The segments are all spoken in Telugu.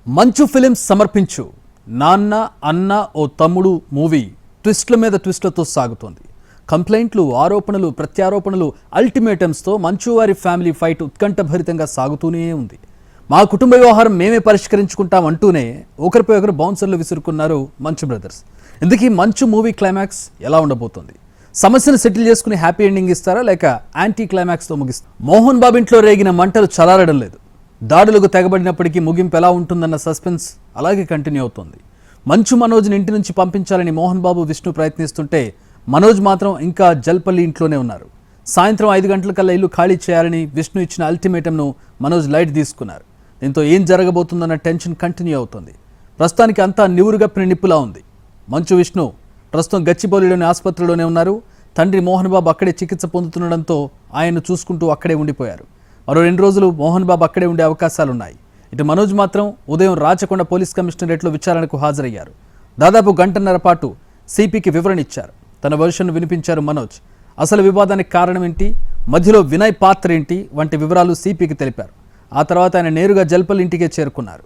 మంచు ఫిలిమ్స్ సమర్పించు నాన్న అన్న ఓ తమ్ముడు మూవీ ట్విస్ట్ల మీద ట్విస్ట్లతో సాగుతోంది. కంప్లైంట్లు, ఆరోపణలు, ప్రత్యారోపణలు, అల్టిమేటమ్స్తో మంచు వారి ఫ్యామిలీ ఫైట్ ఉత్కంఠభరితంగా సాగుతూనే ఉంది. మా కుటుంబ వ్యవహారం మేమే పరిష్కరించుకుంటాం అంటూనే ఒకరిపై ఒకరు బౌన్సర్లు విసురుకున్నారు మంచు బ్రదర్స్. ఇందుకీ మంచు మూవీ క్లైమాక్స్ ఎలా ఉండబోతోంది? సమస్యను సెటిల్ చేసుకుని హ్యాపీ ఎండింగ్ ఇస్తారా లేక యాంటీ క్లైమాక్స్తో ముగిస్తారా? మోహన్ బాబు ఇంట్లో రేగిన మంటలు చలారడం లేదు. దాడులకు తెగబడినప్పటికీ ముగింపు ఎలా ఉంటుందన్న సస్పెన్స్ అలాగే కంటిన్యూ అవుతోంది. మంచు మనోజ్ని ఇంటి నుంచి పంపించాలని మోహన్ బాబు, విష్ణు ప్రయత్నిస్తుంటే మనోజ్ మాత్రం ఇంకా జల్పల్లి ఇంట్లోనే ఉన్నారు. సాయంత్రం 5 గంటలకల్లా ఇల్లు ఖాళీ చేయాలని విష్ణు ఇచ్చిన అల్టిమేటంను మనోజ్ లైట్ తీసుకున్నారు. దీంతో ఏం జరగబోతుందన్న టెన్షన్ కంటిన్యూ అవుతోంది. ప్రస్తుతానికి అంతా నివురుగప్పిన నిప్పులా ఉంది. మంచు విష్ణు ప్రస్తుతం గచ్చిబౌలిలోని ఆసుపత్రిలోనే ఉన్నారు. తండ్రి మోహన్ బాబు అక్కడే చికిత్స పొందుతుండడంతో ఆయన్ను చూసుకుంటూ అక్కడే ఉండిపోయారు. మరో 2 రోజులు మోహన్ బాబు అక్కడే ఉండే అవకాశాలున్నాయి. ఇటు మనోజ్ మాత్రం ఉదయం రాచకొండ పోలీస్ కమిషనరేట్లో విచారణకు హాజరయ్యారు. దాదాపు గంటన్నర పాటు సిపికి వివరణ ఇచ్చారు. తన వెర్షన్ను వినిపించారు మనోజ్. అసలు వివాదానికి కారణం ఏంటి, మధ్యలో వినయ్ పాత్ర ఏంటి వంటి వివరాలు సిపికి తెలిపారు. ఆ తర్వాత ఆయన నేరుగా జల్పల్ ఇంటికే చేరుకున్నారు.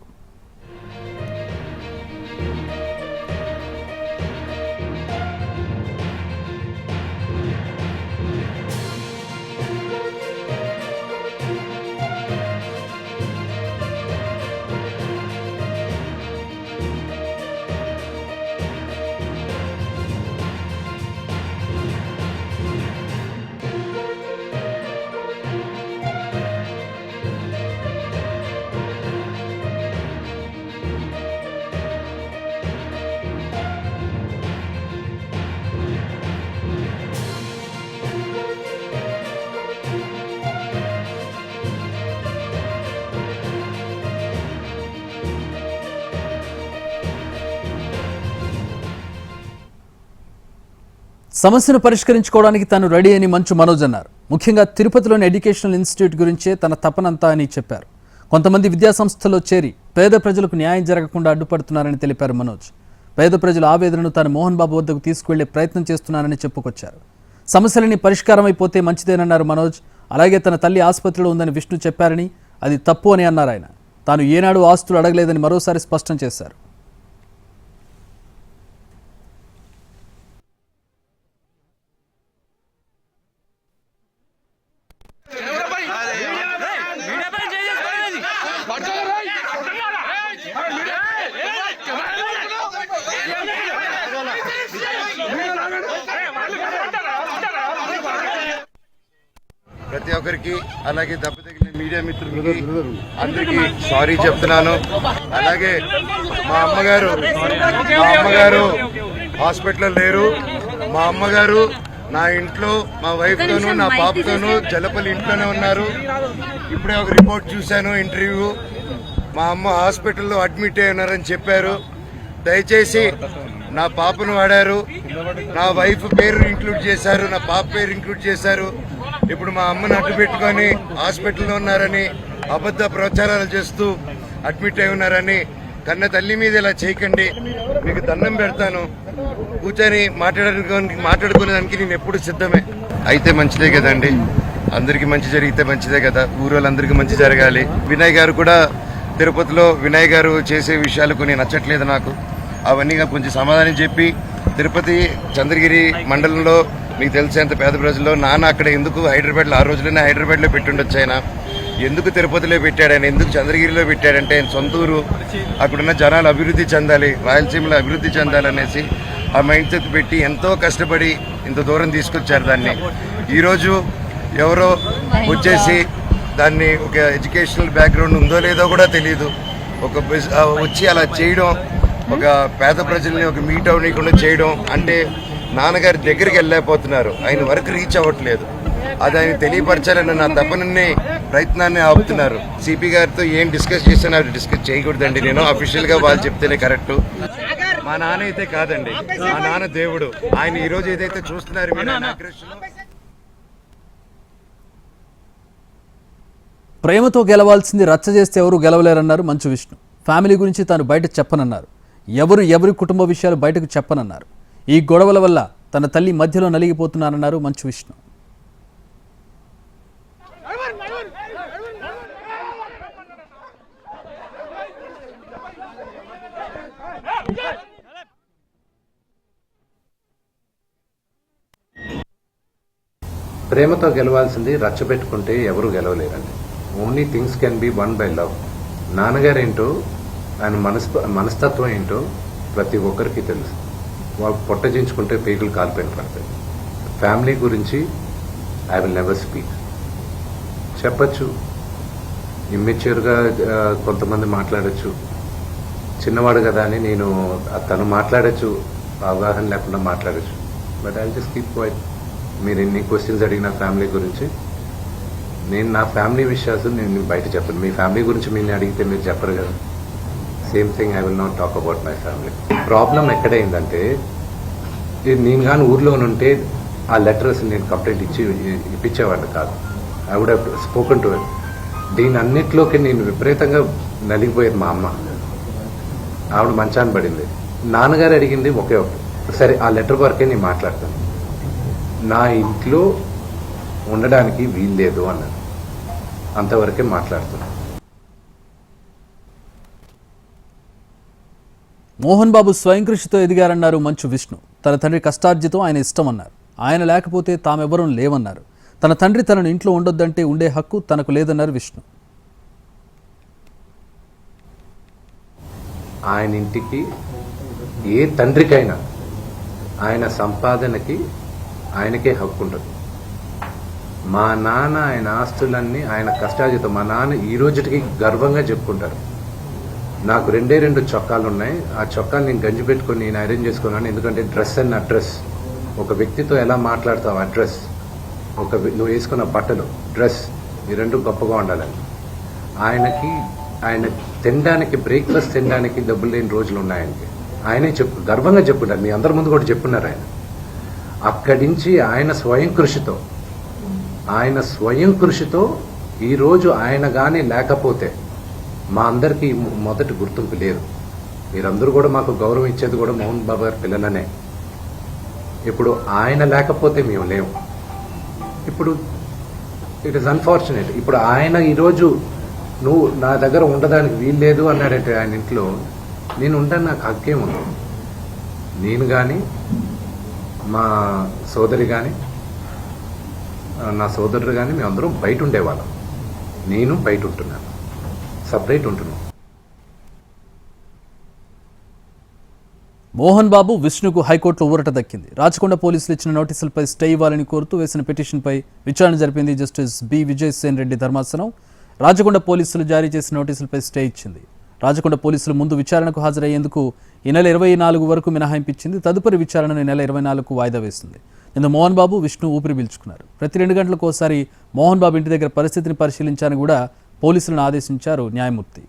సమస్యను పరిష్కరించుకోవడానికి తాను రెడీ అని మంచు మనోజ్ అన్నారు. ముఖ్యంగా తిరుపతిలోని ఎడ్యుకేషనల్ ఇన్స్టిట్యూట్ గురించే తన తపనంతా అని చెప్పారు. కొంతమంది విద్యాసంస్థల్లో చేరి పేద ప్రజలకు న్యాయం జరగకుండా అడ్డుపడుతున్నారని తెలిపారు మనోజ్. పేద ప్రజల ఆవేదనను తాను మోహన్ బాబు వద్దకు తీసుకువెళ్లే ప్రయత్నం చేస్తున్నానని చెప్పుకొచ్చారు. సమస్యలని పరిష్కారం అయిపోతే మంచిదేనన్నారు మనోజ్. అలాగే తన తల్లి ఆసుపత్రిలో ఉందని విష్ణు చెప్పారని, అది తప్పు అని అన్నారు ఆయన. తాను ఏనాడు ఆస్తులు అడగలేదని మరోసారి స్పష్టం చేశారు. ప్రతి ఒక్కరికి, అలాగే దెబ్బతగిలిన మీడియా మిత్రులకి అందరికీ సారీ చెప్తున్నాను. అలాగే మా అమ్మగారు హాస్పిటల్లో లేరు. మా అమ్మగారు నా ఇంట్లో మా వైఫ్తోనూ నా పాపతోనూ జలపల్లి ఇంట్లోనే ఉన్నారు. ఇప్పుడే ఒక రిపోర్ట్ చూశాను, ఇంటర్వ్యూ. మా అమ్మ హాస్పిటల్లో అడ్మిట్ అయి ఉన్నారని చెప్పారు. దయచేసి నా పాపను వాడారు, నా వైఫ్ పేరు ఇంక్లూడ్ చేశారు, నా పాప పేరు ఇంక్లూడ్ చేశారు. ఇప్పుడు మా అమ్మను అడ్డు పెట్టుకొని హాస్పిటల్లో ఉన్నారని అబద్ధ ప్రచారాలు చేస్తూ అడ్మిట్ అయి ఉన్నారని కన్న తల్లి మీద ఇలా చేయకండి. మీకు దండం పెడతాను. కూర్చొని మాట్లాడుకునేదానికి నేను ఎప్పుడు సిద్ధమే. అయితే మంచిదే కదండి, అందరికీ మంచి జరిగితే మంచిదే కదా, ఊరోళ్ళందరికీ మంచి జరగాలి. వినయ్ గారు కూడా తిరుపతిలో వినయ్ గారు చేసే విషయాలు కొన్ని నచ్చట్లేదు నాకు. అవన్నీ కొంచెం సమాధానం చెప్పి, తిరుపతి చంద్రగిరి మండలంలో మీకు తెలిసేంత పేద ప్రజల్లో నాన్న అక్కడ ఎందుకు హైదరాబాద్లో, ఆ రోజులోనే హైదరాబాద్లో పెట్టుండొచ్చు. ఆయన ఎందుకు తిరుపతిలో పెట్టాడు, ఆయన ఎందుకు చంద్రగిరిలో పెట్టాడంటే ఆయన సొంతూరు, అక్కడున్న జనాలు అభివృద్ధి చెందాలి, రాయలసీమలో అభివృద్ధి చెందాలనేసి ఆ మైండ్ సెట్ పెట్టి ఎంతో కష్టపడి ఇంత దూరం తీసుకొచ్చారు. దాన్ని ఈరోజు ఎవరో వచ్చేసి దాన్ని ఒక ఎడ్యుకేషనల్ బ్యాక్గ్రౌండ్ ఉందో లేదో కూడా తెలియదు, వచ్చి అలా చేయడం, ఒక పేద ప్రజల్ని ఒక మీట్ అవ్వకుండా చేయడం అంటే నాన్నగారి దగ్గరికి వెళ్ళలేకపోతున్నారు, ఆయన వరకు రీచ్ అవ్వట్లేదు. అది ఆయన తెలియపరచాలని నా తపనని ప్రయత్నాన్ని ఆపుతున్నారు. సిపి గారితో ఏం డిస్కస్ చేసినా డిస్కస్ చేయకూడదండి. నేను అఫీషియల్ గా వాళ్ళు చెప్తేనే కరెక్ట్. మా నాన్న అయితే కాదండి, మా నాన్న దేవుడు. ఆయన ఈ రోజు ఏదైతే చూస్తున్నారు ప్రేమతో గెలవాల్సింది రచ్చ చేస్తే ఎవరు గెలవలేరన్నారు మంచు విష్ణు. ఫ్యామిలీ గురించి తాను బయట చెప్పనన్నారు. ఎవరి కుటుంబ విషయాలు బయటకు చెప్పనన్నారు. ఈ గొడవల వల్ల తన తల్లి మధ్యలో నలిగిపోతున్నారన్నారు మంచు విష్ణు. ప్రేమతో గెలవాల్సింది రచ్చబెట్టుకుంటే ఎవరు గెలవలేరండి. Only things can be won by love. నాన్నగారు ఏంటో, ఆయన మనస్తత్వం ఏంటో ప్రతి ఒక్కరికి తెలుసు. వాళ్ళు పొట్టజించుకుంటే పేగులు కాలిపోయిన పడతాయి. ఫ్యామిలీ గురించి ఐ విల్ నెవర్ స్పీక్. చెప్పచ్చు, ఇమ్మెచ్యూర్గా కొంతమంది మాట్లాడచ్చు, చిన్నవాడు కదా అని నేను తను మాట్లాడచ్చు, అవగాహన లేకుండా మాట్లాడచ్చు. But I just keep quiet. మీరు ఎన్ని క్వశ్చన్స్ అడిగిన ఫ్యామిలీ గురించి, నేను నా ఫ్యామిలీ విషయాలు నేను బయట చెప్పను. మీ ఫ్యామిలీ గురించి మీరు అడిగితే మీరు చెప్పరు కదా. Same thing I will not talk about my family. Problem ఎక్కడైందంటే, నేను కానీ ఊర్లో ఉంటే ఆ లెటర్స్ నేను కంప్లైంట్ ఇప్పించేవాడిని కాదు. I would have spoken to it. దీని అన్నిట్లోకి నేను విపరీతంగా నలిగిపోయేది. మా అమ్మ, ఆవిడ మంచాన్ని పడింది. నాన్నగారు అడిగింది ఒకే ఒకటి, సరే ఆ లెటర్ వరకే నేను మాట్లాడతాను, నా ఇంట్లో ఉండడానికి వీల్లేదు అన్నాను. అంతవరకే మాట్లాడుతున్నాను. మోహన్ బాబు స్వయం కృషితో ఎదిగారన్నారు మంచు విష్ణు. తన తండ్రి కష్టార్జితం ఆయన ఇష్టమన్నారు. ఆయన లేకపోతే తామెవరూ లేవన్నారు. తన తండ్రి తనను ఇంట్లో ఉండొద్దంటే ఉండే హక్కు తనకు లేదన్నారు విష్ణు. ఆయన ఇంటికి ఏ తండ్రికైనా ఆయన సంపాదనకి ఆయనకే హక్కు ఉంటుంది. మా నాన్న ఆయన ఆస్తులన్నీ ఆయన కష్టార్జితం. మా నాన్న ఈ రోజుకి గర్వంగా చెప్పుకుంటారు, నాకు 2 చొక్కాలు ఉన్నాయి, ఆ చొక్కాలు నేను గంజి పెట్టుకొని నేను అరేంజ్ చేసుకున్నాను. ఎందుకంటే డ్రెస్ అండ్ అడ్రస్, ఒక వ్యక్తితో ఎలా మాట్లాడతావు అడ్రస్, నువ్వు వేసుకున్న బట్టలు డ్రెస్, ఈ 2 గొప్పగా ఉండాలని. ఆయన తినడానికి, బ్రేక్ఫాస్ట్ తినడానికి డబ్బులు లేని రోజులు ఉన్నాయని ఆయనే గర్వంగా చెప్పుకుంటారు. మీ అందరి ముందు కూడా చెప్పున్నారు. ఆయన అక్కడి నుంచి ఆయన స్వయం కృషితో ఈరోజు ఆయన కానీ లేకపోతే మా అందరికీ మొదటి గుర్తింపు లేదు. మీరందరూ కూడా మాకు గౌరవం ఇచ్చేది కూడా మోహన్ బాబు గారి పిల్లలనే. ఇప్పుడు ఆయన లేకపోతే మేము లేవు. ఇప్పుడు ఇట్ ఈస్ అన్ఫార్చునేట్. ఇప్పుడు ఆయన ఈరోజు నువ్వు నా దగ్గర ఉండడానికి వీల్లేదు అన్నాడంటే ఆయన ఇంట్లో, నేను ఉంటాను, నాకు హక్కేం ఉంది. నేను కానీ, మా సోదరి కానీ, నా సోదరుడు కానీ మేమందరం బయట ఉండేవాళ్ళం. నేను బయట ఉంటున్నాను, సపరేట్ ఉంటున్నాం. మోహన్ బాబు విష్ణుకు హైకోర్టులో ఊరట దక్కింది. రాచకొండ పోలీసులు ఇచ్చిన నోటీసులపై స్టే ఇవ్వాలని కోరుతూ వేసిన పిటిషన్పై విచారణ జరిపింది జస్టిస్ బి విజయసేన్ రెడ్డి ధర్మాసనం. రాచకొండ పోలీసులు జారీ చేసిన నోటీసులపై స్టే ఇచ్చింది. రాచకొండ పోలీసులు ముందు విచారణకు హాజరయ్యేందుకు ఈ నెల 24 వరకు మినహాయింపు ఇచ్చింది. తదుపరి విచారణను ఈ నెల 24కు వాయిదా వేస్తుంది. ఇందులో మోహన్ బాబు విష్ణు ఊపిరి పీల్చుకున్నారు. ప్రతి 2 గంటలకు ఒకసారి మోహన్ బాబు ఇంటి దగ్గర పరిస్థితిని పరిశీలించాలని కూడా పోలీసులను ఆదేశించారు న్యాయమూర్తి.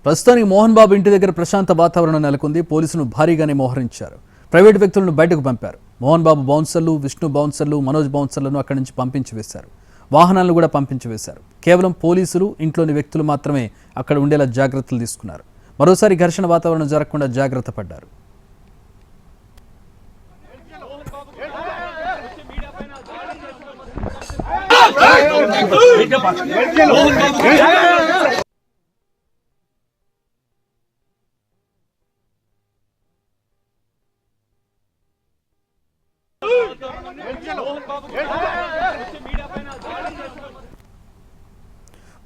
ప్రస్తుతానికి మోహన్ బాబు ఇంటి దగ్గర ప్రశాంత వాతావరణం నెలకొంది. పోలీసులు భారీగానే మోహరించారు. ప్రైవేటు వ్యక్తులను బయటకు పంపారు. మోహన్ బాబు బౌన్సర్లు, విష్ణు బౌన్సర్లు, మనోజ్ బౌన్సర్లను అక్కడి నుంచి పంపించి వేశారు. వాహనాలను కూడా పంపించి వేశారు. కేవలం పోలీసులు, ఇంట్లోని వ్యక్తులు మాత్రమే అక్కడ ఉండేలా జాగ్రత్తలు తీసుకున్నారు. మరోసారి ఘర్షణ వాతావరణం జరగకుండా జాగ్రత్త పడ్డారు.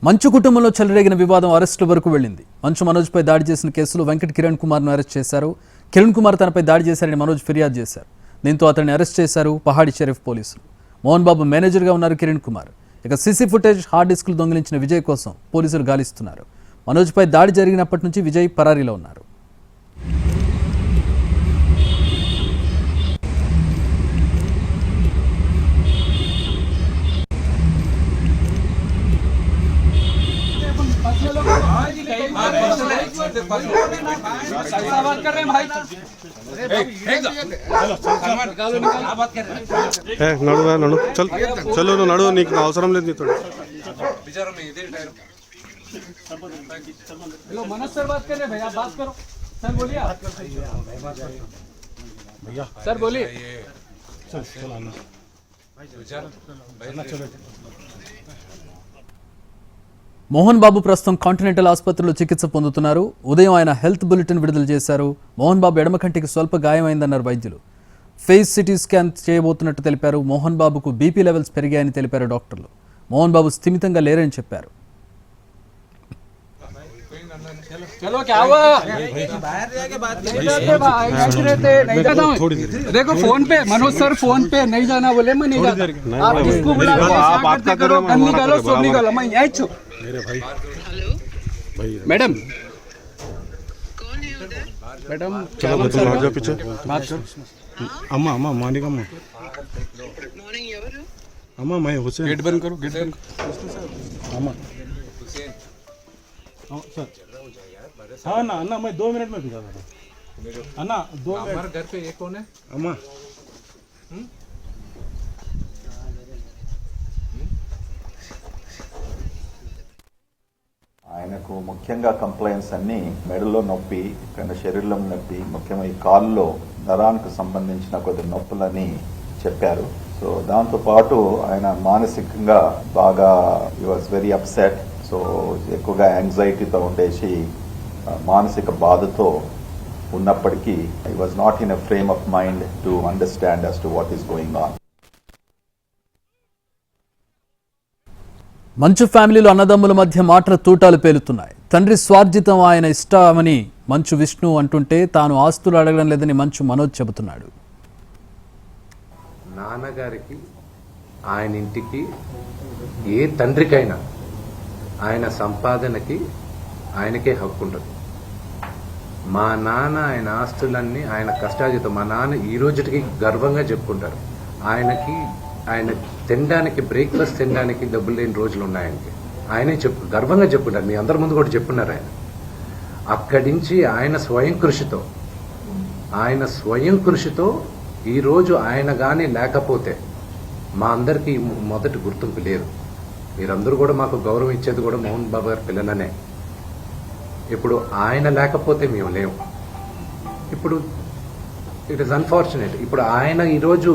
మంచు కుటుంబంలో చెలరేగిన వివాదం అరెస్టుల వరకు వెళ్ళింది. మంచు మనోజ్పై దాడి చేసిన కేసులో వెంకట్ కిరణ్ కుమార్ను అరెస్ట్ చేశారు. కిరణ్ కుమార్ తనపై దాడి చేశారని మనోజ్ ఫిర్యాదు చేశారు. దీంతో అతన్ని అరెస్ట్ చేశారు పహాడి షరీఫ్ పోలీసులు. మోహన్ బాబు మేనేజర్గా ఉన్నారు కిరణ్ కుమార్. ఇక సీసీ ఫుటేజ్, హార్డ్ డిస్కులు దొంగిలించిన విజయ్ కోసం పోలీసులు గాలిస్తున్నారు. మనోజ్పై దాడి జరిగినప్పటి నుంచి విజయ్ పరారీలో ఉన్నారు. నడు నడు చలో నువ్వు నడు, నీకు అవసరం లేదు నీతో. हेलो मनोज सर बात कर रहे हैं भैया, बात करो सर, बोलिए भैया, सर बोलिए। మోహన్ బాబు ప్రస్తుతం కాంటినెంటల్ ఆసుపత్రిలో చికిత్స పొందుతున్నారు. ఉదయం ఆయన హెల్త్ బులెటిన్ విడుదల చేశారు. మోహన్ బాబు ఎడమ కంటికి స్వల్ప గాయమైందన్నారు వైద్యులు. ఫేస్ సిటీ స్కాన్ చేయబోతున్నట్టు తెలిపారు. మోహన్ బాబుకు బీపీ లెవెల్స్ పెరిగాయని తెలిపారు డాక్టర్లు. మోహన్ బాబు స్థిమితంగా లేరని చెప్పారు. चलो क्या हुआ, देखो फोन पे मनोज सर फोन पे नहीं जाना बोले, मैं नहीं जाता। आप किसको बुला रहे हो? आप बात करो, निकालो सब निकालो, मैं यहीं छू। मैडम मैडम चलो मैं तुम हट जाओ पीछे, बात करो. अम्मा अम्मा मानिक अम्मा अम्मा मैं हुसैन, गेट बंद करो, गेट बंद करो अम्मा सर. हाँ ना अन्ना, मैं 2 मिनट में भिजा था अन्ना, 2 मिनट. हमारे घर पे ये कौन है अम्मा? ఆయనకు ముఖ్యంగా కంప్లైంట్స్ అన్ని మెడలో నొప్పి, ఇక్కడ శరీరంలో నొప్పి, ముఖ్యంగా ఈ కాల్లో నరానికి సంబంధించిన కొద్ది నొప్పులని చెప్పారు. సో దాంతో పాటు ఆయన మానసికంగా బాగా హి వాజ్ వెరీ అప్సెట్. సో ఎక్కువగా యాంగ్జైటీతో ఉండేసి మానసిక బాధతో ఉన్నప్పటికీ హి was not in a frame of mind to understand as to what is going on. మంచు ఫ్యామిలీలో అన్నదమ్ముల మధ్య మాటల తూటాలు పేలుతున్నాయి. తండ్రి స్వార్జితం ఆయన ఇష్టమని మంచు విష్ణు అంటుంటే తాను ఆస్తులు అడగడం లేదని మంచు మనోజ్ చెబుతున్నాడు. నాన్నగారికి ఆయన ఇంటికి ఏ తండ్రికైనా ఆయన సంపాదనకి ఆయనకే హక్కు ఉండదు. మా నాన్న ఆయన ఆస్తులన్నీ ఆయన కష్టార్జితం. మా నాన్న ఈ రోజుకి గర్వంగా చెప్పుకుంటారు. ఆయన తినడానికి, బ్రేక్ఫాస్ట్ తినడానికి డబ్బులు లేని రోజులు ఉన్నాయని ఆయనే గర్వంగా చెప్పుకుంటారు. మీ అందరి ముందు కూడా చెప్పున్నారు. ఆయన అక్కడి నుంచి ఆయన స్వయం కృషితో ఈరోజు ఆయన కానీ లేకపోతే మా అందరికీ మొదటి గుర్తింపు లేదు. మీరందరూ కూడా మాకు గౌరవం ఇచ్చేది కూడా మోహన్ బాబు గారి పిల్లలనే. ఇప్పుడు ఆయన లేకపోతే మేము లేవు. ఇప్పుడు ఇట్ ఈస్ అన్ఫార్చునేట్. ఇప్పుడు ఆయన ఈరోజు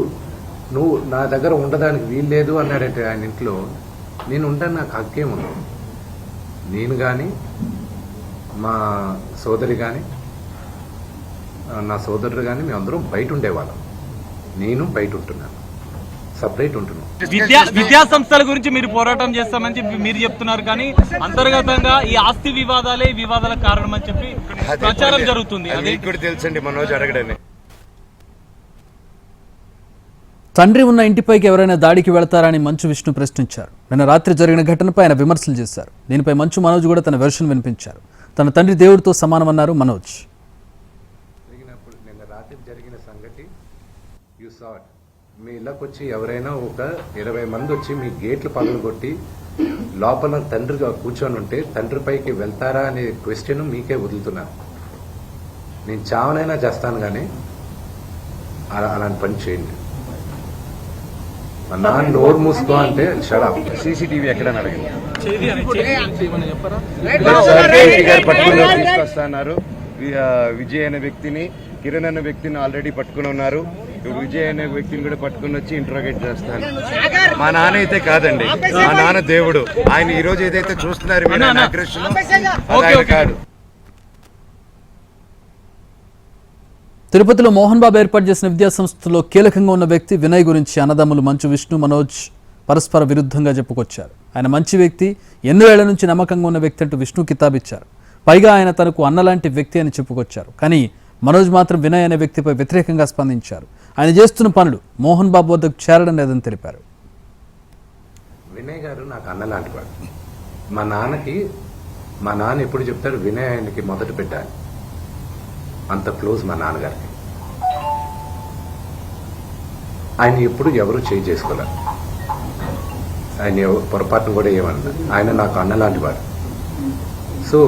నువ్వు నా దగ్గర ఉండడానికి వీల్లేదు అన్నాడంటే ఆయన ఇంట్లో, నేను ఉంటాను, నాకు హక్కేం ఉంది. నేను కానీ మా సోదరి కానీ నా సోదరుడు కానీ మేమందరం బయట ఉండేవాళ్ళం. నేను బయట ఉంటున్నాను, సపరేట్ ఉంటున్నాను. విద్యా సంస్థల గురించి మీరు పోరాటం చేస్తామని చెప్పి మీరు చెప్తున్నారు, కానీ అంతర్గతంగా ఈ ఆస్తి వివాదాలే ఈ వివాదాల కారణం అని చెప్పి ప్రచారం జరుగుతుంది. అది కూడా తెలుసండి మనోజ్ అడగడని. తండ్రి ఉన్న ఇంటిపైకి ఎవరైనా దాడికి వెళతారని మంచు విష్ణు ప్రశ్నించారు. నిన్న రాత్రి జరిగిన ఘటనపై ఆయన విమర్శలు చేశారు. దీనిపై మంచు మనోజ్ కూడా తన వెర్షన్ వినిపించారు. తన తండ్రి దేవుడితో సమానమన్నారు మనోజ్. నిన్న రాత్రి జరిగిన సంగతి యు సా ఇట్. మీ ఇళ్ళకి వచ్చి ఎవరైనా ఒక 20 మంది వచ్చి మీ గేట్లు పగలగొట్టి లోపల తండ్రిగా కూర్చొని ఉంటే తండ్రి పైకి వెళ్తారా అనే క్వశ్చన్ మీకే వదులుతున్నాను. నేను చావనైనా చేస్తాను, కానీ అలాంటి పని చేయండి. మా నాన్న నోరు మూసుకో అంటే షడప్. సీసీటీవీ ఎక్కడ అడగండి. తీసుకొస్తున్నారు. విజయ్ అనే వ్యక్తిని, కిరణ్ అనే వ్యక్తిని ఆల్రెడీ పట్టుకుని ఉన్నారు. ఇప్పుడు విజయ్ అనే వ్యక్తిని కూడా పట్టుకుని వచ్చి ఇంట్రోగేట్ చేస్తాను. మా నాన్న అయితే కాదండి, మా నాన్న దేవుడు. ఆయన ఈ రోజు ఏదైతే చూస్తున్నారు మీరు అగ్రెషన్, ఆయన కాదు. తిరుపతిలో మోహన్ బాబు ఏర్పాటు చేసిన విద్యా సంస్థలో కీలకంగా ఉన్న వ్యక్తి వినయ్ గురించి అన్నదమ్ములు మంచు విష్ణు, మనోజ్ పరస్పర విరుద్ధంగా చెప్పుకొచ్చారు. ఆయన మంచి వ్యక్తి, ఎన్నో ఏళ్ల నుంచి నమ్మకంగా ఉన్న వ్యక్తి అంటూ విష్ణు కితాబిచ్చారు. పైగా ఆయన తనకు అన్నలాంటి వ్యక్తి అని చెప్పుకొచ్చారు. కానీ మనోజ్ మాత్రం వినయ్ అనే వ్యక్తిపై వ్యతిరేకంగా స్పందించారు. ఆయన చేస్తున్న పనులు మోహన్ బాబు వద్దకు చేరడం లేదని తెలిపారు. వినయ్ గారు నాకు అన్నలాంటి వాడు. మా నాన్న ఎప్పుడు చెప్తాడు, వినయ్ ఆయనకి మొదట పెట్టాలి. అంత క్లోజ్ మా నాన్నగారికి. ఆయన ఎప్పుడు ఎవరు చేసుకోలేరు. ఆయన పొరపాటును కూడా ఏమన్నా. ఆయన నాకు అన్నలాంటి వాడు. సో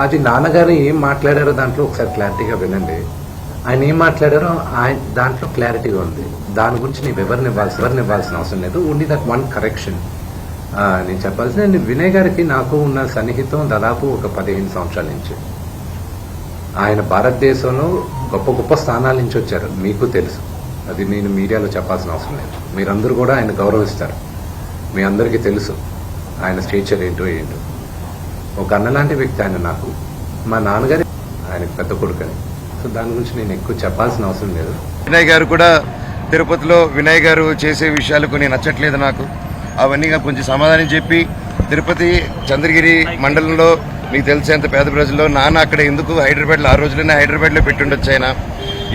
అది నాన్నగారు ఏం మాట్లాడారో దాంట్లో ఒకసారి క్లారిటీగా వినండి. ఆయన ఏం మాట్లాడారో ఆయన దాంట్లో క్లారిటీగా ఉంది. దాని గురించి నేను ఎవరిని ఇవ్వాల్సిన అవసరం లేదు. ఓన్లీ దట్ వన్ కరెక్షన్ నేను చెప్పాల్సిన. వినయ్ గారికి నాకు ఉన్న సన్నిహితం దాదాపు ఒక 15 సంవత్సరాల నుంచి. ఆయన భారతదేశంలో గొప్ప గొప్ప స్థానాల నుంచి వచ్చారు, మీకు తెలుసు. అది నేను మీడియాలో చెప్పాల్సిన అవసరం లేదు. మీరందరూ కూడా ఆయన గౌరవిస్తారు. మీ అందరికీ తెలుసు ఆయన స్టేచర్ ఏంటో. ఒక అన్నలాంటి వ్యక్తి ఆయన నాకు. మా నాన్నగారి ఆయనకు పెద్ద కొడుకని. సో దాని గురించి నేను ఎక్కువ చెప్పాల్సిన అవసరం లేదు. వినయ్ గారు కూడా తిరుపతిలో వినయ్ గారు చేసే విషయాలు కొన్ని నచ్చట్లేదు నాకు. అవన్నీ కొంచెం సమాధానం చెప్పి, తిరుపతి చంద్రగిరి మండలంలో మీకు తెలిసేంత పేద ప్రజల్లో నాన్న అక్కడ ఎందుకు హైదరాబాద్లో, ఆ రోజుల్లోనే హైదరాబాద్లో పెట్టుండొచ్చు. ఆయన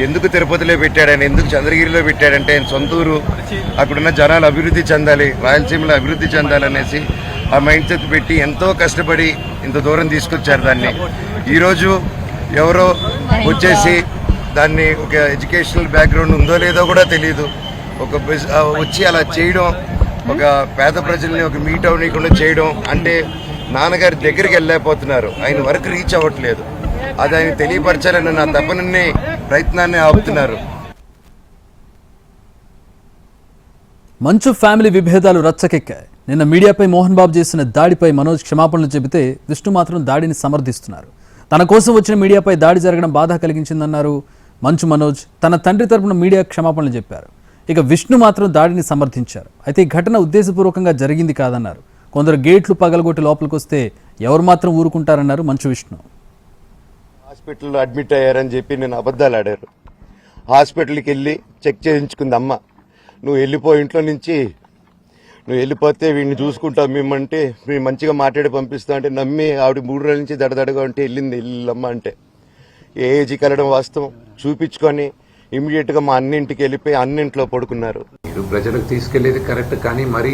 ఎందుకు తిరుపతిలో పెట్టాడు, ఆయన ఎందుకు చంద్రగిరిలో పెట్టాడంటే ఆయన సొంత ఊరు, అక్కడున్న జనాలు అభివృద్ధి చెందాలి, రాయలసీమలో అభివృద్ధి చెందాలనేసి ఆ మైండ్ సెట్ పెట్టి ఎంతో కష్టపడి ఇంత దూరం తీసుకొచ్చారు దాన్ని. ఈరోజు ఎవరో వచ్చేసి దాన్ని ఒక ఎడ్యుకేషనల్ బ్యాక్గ్రౌండ్ ఉందో లేదో కూడా తెలియదు, వచ్చి అలా చేయడం, ఒక పేద ప్రజల్ని ఒక మీట్ అవ్వకుండా చేయడం అంటే నాన్నగారి దగ్గరికి వెళ్ళలేకపోతున్నారు, ఆయన వరకు రీచ్ అవ్వట్లేదు. అది ఆయన తెలియపరచాలని నా తపనని ప్రయత్నాన్ని ఆపుతున్నారు. మంచు ఫ్యామిలీ విభేదాలు రచ్చకెక్కాయి. నిన్న మీడియాపై మోహన్ బాబు చేసిన దాడిపై మనోజ్ క్షమాపణలు చెబితే విష్ణు మాత్రం దాడిని సమర్థిస్తున్నారు. తన కోసం వచ్చిన మీడియాపై దాడి జరగడం బాధ కలిగించిందన్నారు మంచు మనోజ్. తన తండ్రి తరపున మీడియా క్షమాపణలు చెప్పారు. ఇక విష్ణు మాత్రం దాడిని సమర్థించారు. అయితే ఈ ఘటన ఉద్దేశపూర్వకంగా జరిగింది కాదన్నారు. కొందరు గేట్లు పగలగొట్టి లోపలికి వస్తే ఎవరు మాత్రం ఊరుకుంటారన్నారు మంచు విష్ణు. హాస్పిటల్లో అడ్మిట్ అయ్యారని చెప్పి నేను అబద్ధాలు ఆడారు. హాస్పిటల్కి వెళ్ళి చెక్ చేయించుకుంది అమ్మ. నువ్వు వెళ్ళిపో ఇంట్లో నుంచి, నువ్వు వెళ్ళిపోతే వీడిని చూసుకుంటావు మేమంటే, మేము మంచిగా మాట్లాడి పంపిస్తాం అంటే నమ్మి ఆవిడ 3 రోజుల నుంచి దడదడగా ఉంటే వెళ్ళమ్మ అంటే ఏజీకి వెళ్ళడం వాస్తవం చూపించుకొని ఇమీడియట్గా మా అన్నింటికి వెళ్ళిపోయి అన్నింట్లో పడుకున్నారు. మీరు ప్రజలకు తీసుకెళ్లేది కరెక్ట్, కానీ మరి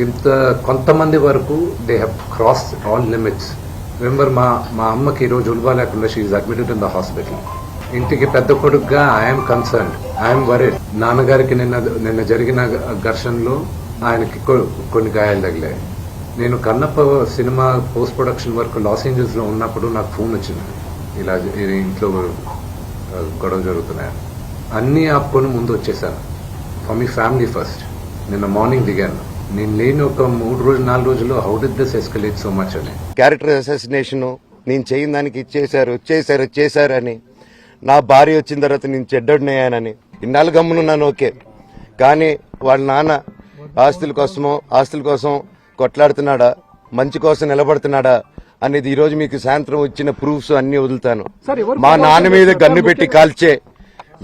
ఇంత కొంతమంది వరకు they have cross all limits. Remember మా అమ్మకి ఈ రోజు ఉల్వా లేకుండా she is admitted in the hospital. ఇంటికి పెద్ద కొడుకుగా ఐఎమ్ కన్సర్న్డ్, ఐఎమ్ వరీడ్. నాన్నగారికి నిన్న జరిగిన ఘర్షణలో ఆయనకి కొన్ని గాయాలు తగిలాయి. నేను Kannappa cinema post production work Los Angeles లో ఉన్నప్పుడు నాకు ఫోన్ వచ్చింది, ఇలా ఇంట్లో గొడవ జరుగుతున్నాయి. అన్నీ ఆపుకొని ముందు వచ్చేసాను. For me family first. నిన్న మార్నింగ్ దిగాను. నేను లేని ఒక 4 రోజుల్లో how did this escalate so much అని. క్యారెక్టర్ అసాసినేషన్ నేను చేయని దానికి చేశారు అని, నా భార్య వచ్చిన తర్వాత నేను చెడ్డోడినయ్యానని ఇన్నాళ్ళు గమ్మునున్నాను. ఓకే, కానీ వాళ్ళ నాన్న ఆస్తుల కోసం కొట్లాడుతున్నాడా, మంచి కోసం నిలబడుతున్నాడా అనేది ఈరోజు మీకు సాయంత్రం వచ్చిన ప్రూఫ్స్ అన్ని వదులుతాను. మా నాన్న మీద గన్ను పెట్టి కాల్చే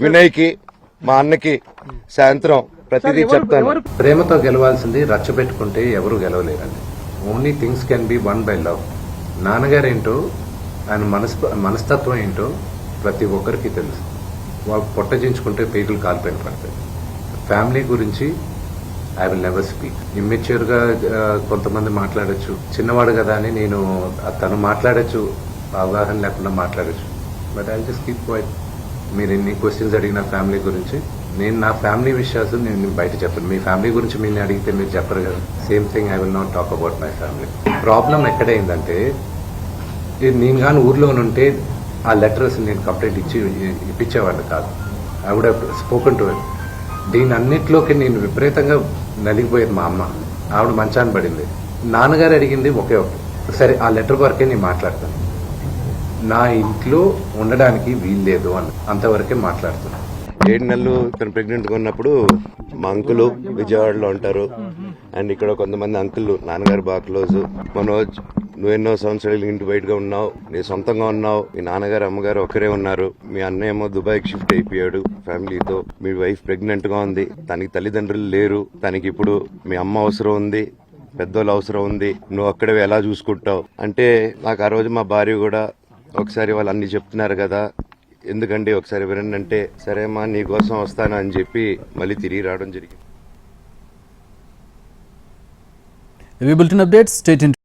వినయ్కి, మా అన్నకి సాయంత్రం ప్రతిదీ చెప్తాను. ప్రేమతో గెలవాల్సింది రచ్చబెట్టుకుంటే ఎవరు గెలవలేరండి. Only things can be won by love. నాన్నగారేంటో, ఆయన మనస్తత్వం ఏంటో ప్రతి ఒక్కరికి తెలుసు. వాళ్ళు పొట్టజించుకుంటే పేగులు కాలిపోయిన పడతాయి. ఫ్యామిలీ గురించి ఐ విల్ నెవర్ స్పీక్. ఇమ్మెచ్యూర్గా కొంతమంది మాట్లాడచ్చు, చిన్నవాడు కదా అని నేను తను మాట్లాడచ్చు, అవగాహన లేకుండా మాట్లాడచ్చు. But I just keep quiet. మీరు ఎన్ని క్వశ్చన్స్ అడిగిన ఫ్యామిలీ గురించి, నేను నా ఫ్యామిలీ విషయాలు నేను బయట చెప్పను. మీ ఫ్యామిలీ గురించి మీరు అడిగితే మీరు చెప్పరు కదా. Same thing I will not talk about my family. Problem ఎక్కడైందంటే, నేను కానీ ఊర్లో ఉంటే ఆ లెటర్స్ నేను కంప్లైంట్ ఇప్పించేవాడిని కాదు. I would have spoken to it. దీని అన్నిట్లోకి నేను విపరీతంగా నలిగిపోయేది. మా అమ్మ, ఆవిడ మంచాన్ని పడింది. నాన్నగారు అడిగింది ఒకే సరే ఆ లెటర్ వరకే నేను మాట్లాడతాను, నా ఇంట్లో ఉండడానికి వీల్లేదు అని అంతవరకే మాట్లాడుతున్నాను. 7 నెలలు తను ప్రెగ్నెంట్గా ఉన్నప్పుడు మా అంకులు విజయవాడలో ఉంటారు. అండ్ ఇక్కడ కొంతమంది అంకుల్ నాన్నగారు బాగా క్లోజ్. మనోజ్, నువ్వెన్నో సంవత్సరాలు ఇంటి బయటగా ఉన్నావు, నీ సొంతంగా ఉన్నావు, మీ నాన్నగారు అమ్మగారు ఒకరే ఉన్నారు, మీ అన్నయ్య ఏమో దుబాయ్కి షిఫ్ట్ అయిపోయాడు ఫ్యామిలీతో, మీ వైఫ్ ప్రెగ్నెంట్ గా ఉంది, తనకి తల్లిదండ్రులు లేరు, తనకి ఇప్పుడు మీ అమ్మ అవసరం ఉంది, పెద్దోళ్ళు అవసరం ఉంది, నువ్వు అక్కడే ఎలా చూసుకుంటావు అంటే, నాకు ఆ రోజు మా భార్య కూడా ఒకసారి వాళ్ళు అన్ని చెప్తున్నారు కదా, ఎందుకండి ఒకసారి వినండి అంటే, సరేమ్మా నీకోసం వస్తాను అని చెప్పి మళ్ళీ తిరిగి రావడం జరిగింది. Bulletin updates, stay tuned.